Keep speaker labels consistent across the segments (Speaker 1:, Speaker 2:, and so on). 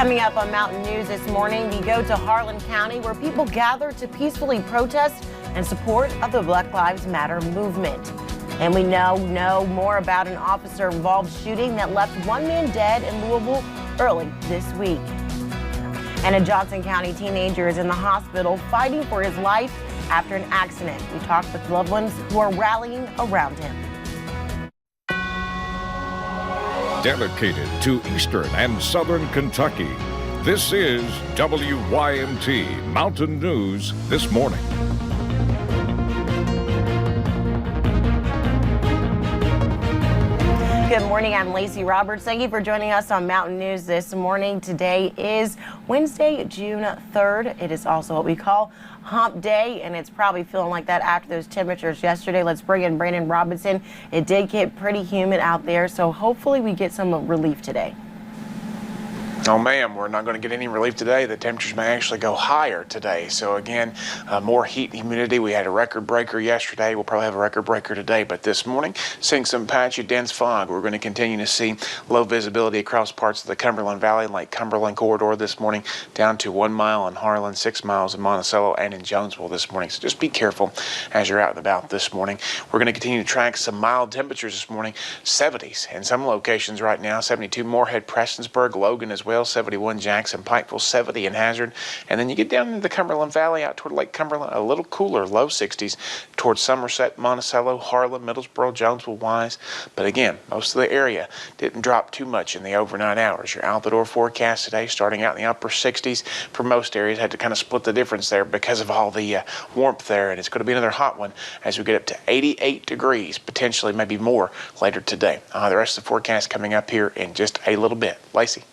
Speaker 1: Coming up on Mountain News this morning, we go to Harlan County where people gather to peacefully protest in support of the Black Lives Matter movement. And we know more about an officer-involved shooting that left one man dead in Louisville early this week. And a Johnson County teenager is in the hospital fighting for his life after an accident. We talked with loved ones who are rallying around him.
Speaker 2: Dedicated to Eastern and Southern Kentucky, this is WYMT Mountain News This Morning.
Speaker 1: Good morning, I'm Lacey Roberts. Thank you for joining us on Mountain News this morning. Today is Wednesday, June 3rd. It is also what we call Hump Day, and it's probably feeling like that after those temperatures yesterday. Let's bring in Brandon Robinson. It did get pretty humid out there, so hopefully we get some relief today.
Speaker 3: Oh, ma'am, we're not going to get any relief today. The temperatures may actually go higher today. So, again, more heat and humidity. We had a record breaker yesterday. We'll probably have a record breaker today. But this morning, seeing some patchy, dense fog. We're going to continue to see low visibility across parts of the Cumberland Valley, like Cumberland Corridor this morning, down to 1 mile in Harlan, 6 miles in Monticello, and in Jonesville this morning. So just be careful as you're out and about this morning. We're going to continue to track some mild temperatures this morning. 70s in some locations right now. 72 Moorhead, Prestonsburg, Logan as well. 71 Jackson, Pikeville, 70 in Hazard. And then you get down into the Cumberland Valley out toward Lake Cumberland, a little cooler, low 60s towards Somerset, Monticello, Harlan, Middlesboro, Jonesville, Wise. But again, most of the area didn't drop too much in the overnight hours. Your out-the-door forecast today starting out in the upper 60s for most areas. Had to kind of split the difference there because of all the warmth there. And it's going to be another hot one as we get up to 88 degrees, potentially maybe more later today. The rest of the forecast coming up here in just a little bit. Lacey.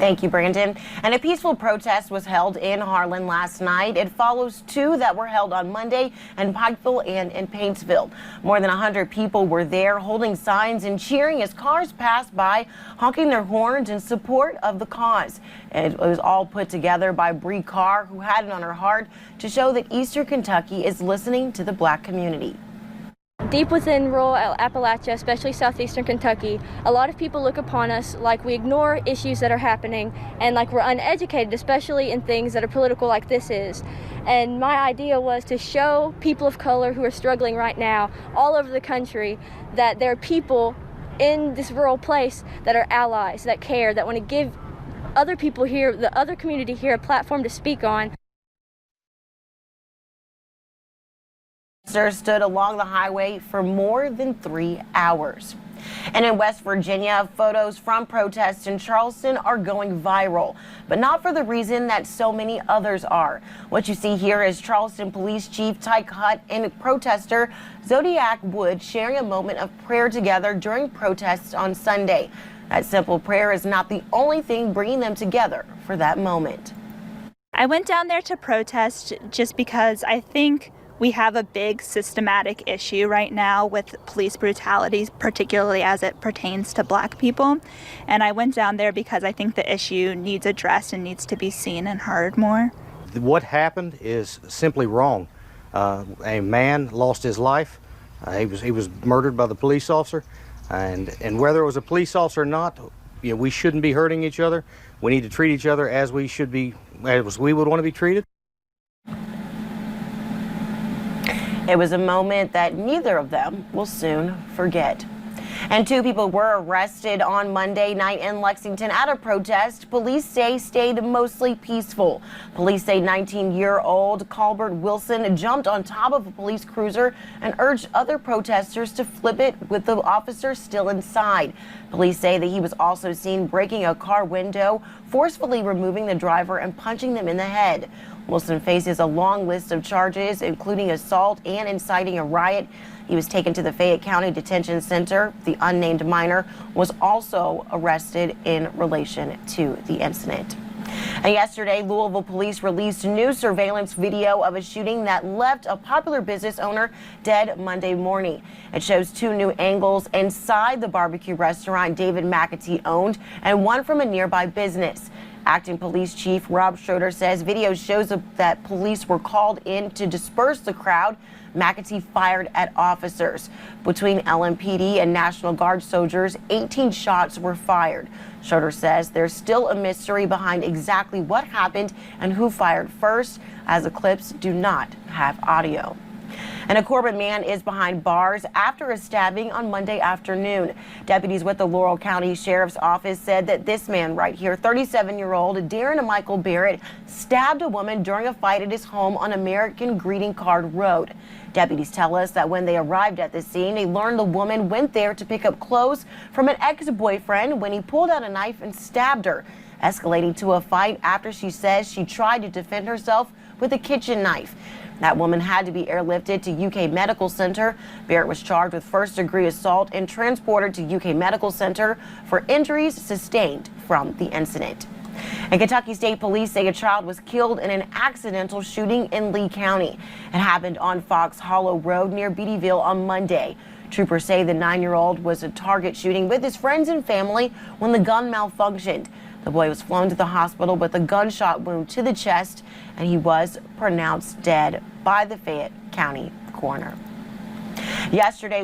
Speaker 1: Thank you, Brandon. And a peaceful protest was held in Harlan last night. It follows two that were held on Monday in Pikeville and in Paintsville. More than 100 people were there holding signs and cheering as cars passed by, honking their horns in support of the cause. And it was all put together by Bree Carr, who had it on her heart to show that Eastern Kentucky is listening to the Black community.
Speaker 4: Deep within rural Appalachia, especially southeastern Kentucky, a lot of people look upon us like we ignore issues that are happening and like we're uneducated, especially in things that are political like this is. And my idea was to show people of color who are struggling right now all over the country that there are people in this rural place that are allies, that care, that want to give other people here, the other community here, a platform to speak on.
Speaker 1: Stood along the highway for more than 3 hours. And in West Virginia, photos from protests in Charleston are going viral, but not for the reason that so many others are. What you see here is Charleston Police Chief Tyke Hutt and protester Zodiac Wood sharing a moment of prayer together during protests on Sunday. That simple prayer is not the only thing bringing them together for that moment.
Speaker 5: I went down there to protest just because I think we have a big systematic issue right now with police brutality, particularly as it pertains to Black people. And I went down there because I think the issue needs addressed and needs to be seen and heard more.
Speaker 6: What happened is simply wrong. A man lost his life. He was murdered by the police officer. And whether it was a police officer or not, we shouldn't be hurting each other. We need to treat each other as we would want to be treated.
Speaker 1: It was a moment that neither of them will soon forget. And two people were arrested on Monday night in Lexington at a protest police say stayed mostly peaceful. Police say 19-year-old Colbert Wilson jumped on top of a police cruiser and urged other protesters to flip it with the officer still inside. Police say that he was also seen breaking a car window, forcefully removing the driver and punching them in the head. Wilson faces a long list of charges, including assault and inciting a riot. He was taken to the Fayette County Detention Center. The unnamed minor was also arrested in relation to the incident. And yesterday, Louisville police released new surveillance video of a shooting that left a popular business owner dead Monday morning. It shows two new angles inside the barbecue restaurant David McAtee owned and one from a nearby business. Acting Police Chief Rob Schroeder says video shows that police were called in to disperse the crowd. McAtee fired at officers. Between LMPD and National Guard soldiers, 18 shots were fired. Schroeder says there's still a mystery behind exactly what happened and who fired first, as the clips do not have audio. And a Corbin man is behind bars after a stabbing on Monday afternoon. Deputies with the Laurel County Sheriff's Office said that this man right here, 37-year-old Darren Michael Barrett, stabbed a woman during a fight at his home on American Greeting Card Road. Deputies tell us that when they arrived at the scene, they learned the woman went there to pick up clothes from an ex-boyfriend when he pulled out a knife and stabbed her, escalating to a fight after she says she tried to defend herself with a kitchen knife. That woman had to be airlifted to UK Medical Center. Barrett was charged with first-degree assault and transported to UK Medical Center for injuries sustained from the incident. And Kentucky State Police say a child was killed in an accidental shooting in Lee County. It happened on Fox Hollow Road near Beattyville on Monday. Troopers say the 9-year-old was a target shooting with his friends and family when the gun malfunctioned. The boy was flown to the hospital with a gunshot wound to the chest, and he was pronounced dead by the Fayette County coroner. Yesterday,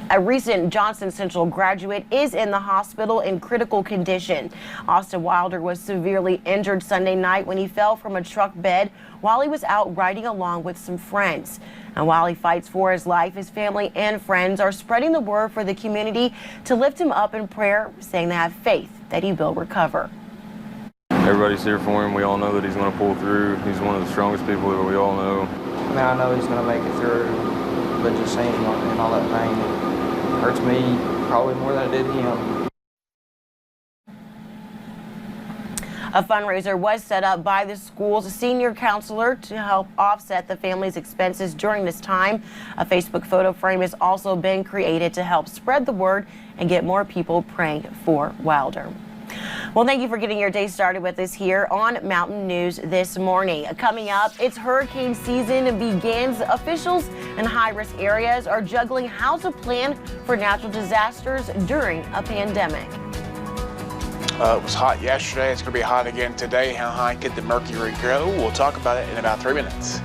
Speaker 1: a recent Johnson Central graduate is in the hospital in critical condition. Austin Wilder was severely injured Sunday night when he fell from a truck bed while he was out riding along with some friends. And while he fights for his life, his family and friends are spreading the word for the community to lift him up in prayer, saying they have faith that he will recover.
Speaker 7: Everybody's here for him. We all know that he's going to pull through. He's one of the strongest people that we all know.
Speaker 8: Now I know he's going to make it through, but just seeing him in all that pain, it hurts me probably more than it did him.
Speaker 1: A fundraiser was set up by the school's senior counselor to help offset the family's expenses during this time. A Facebook photo frame has also been created to help spread the word and get more people praying for Wilder. Well, thank you for getting your day started with us here on Mountain News this morning. Coming up, it's hurricane season begins. Officials in high-risk areas are juggling how to plan for natural disasters during a pandemic.
Speaker 3: It was hot yesterday. It's going to be hot again today. How high could the mercury go? We'll talk about it in about 3 minutes.